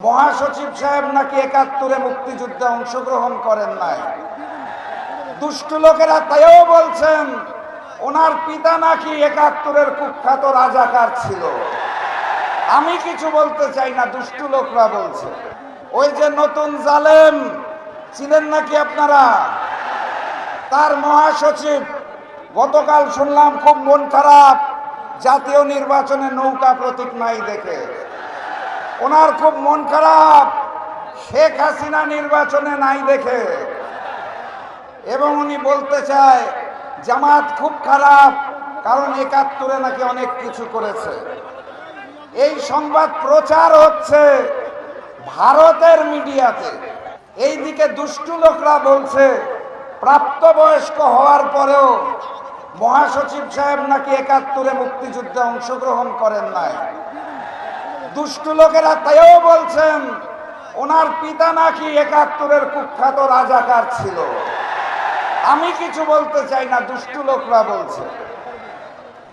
মহাসচিব সাহেব নাকি ৭১-এ মুক্তিযুদ্ধে অংশগ্রহণ করেন নাই। দুষ্ট লোকেরা তাইও বলছেন ওনার পিতা নাকি ৭১-এর কুখ্যাত রাজাকার ছিল। আমি কিছু বলতে চাই না, দুষ্ট লোকরা বলছে। ওই যে নতুন জালেম ছিলেন নাকি আপনারা, তার মহাসচিব গতকাল শুনলাম খুব মন খারাপ, জাতীয় নির্বাচনে নৌকা প্রতীক নাই দেখে ওনার খুব মন খারাপ, শেখ হাসিনা নির্বাচনে নাই দেখে। এবং উনি বলতে চায় জামাত খুব খারাপ, কারণ ৭১-এ নাকি অনেক কিছু করেছে। এই সংবাদ প্রচার হচ্ছে ভারতের মিডিয়াতে। এইদিকে দুষ্টু লোকরা বলছে প্রাপ্তবয়স্ক হওয়ার পরেও মহাসচিব সাহেব নাকি ৭১-এ মুক্তিযুদ্ধে অংশগ্রহণ করেন নাই। দুষ্টু লোকেরা তাইও বলছেন ওনার পিতা নাকি ৭১-এর কুখ্যাত রাজাকার ছিল। আমি কিছু বলতে চাই না, দুষ্টু লোকরা বলছে।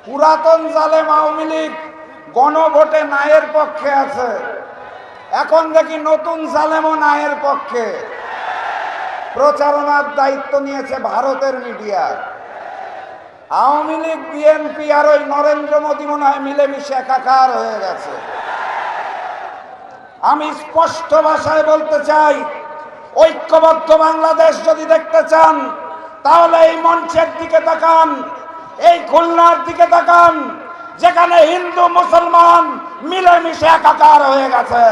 পুরাতন জালেম আওয়ামী লীগ গণভোটে নায়ের পক্ষে আছে, এখন দেখি নতুন জালেমও নায়ের পক্ষে। প্রচারণার দায়িত্ব নিয়েছে ভারতের মিডিয়া। আওয়ামী লীগ, বিএনপি আর ওই নরেন্দ্র মোদী মনে হয় মিলেমিশে একাকার হয়ে গেছে। আমি স্পষ্ট ভাষায় বলতে চাই, ঐক্যবদ্ধ বাংলাদেশ যদি দেখতে চান তাহলে এই মঞ্চের দিকে তাকান, এই খুলনার দিকে তাকান, যেখানে হিন্দু মুসলমান মিলেমিশে একাকার হয়ে গেছে।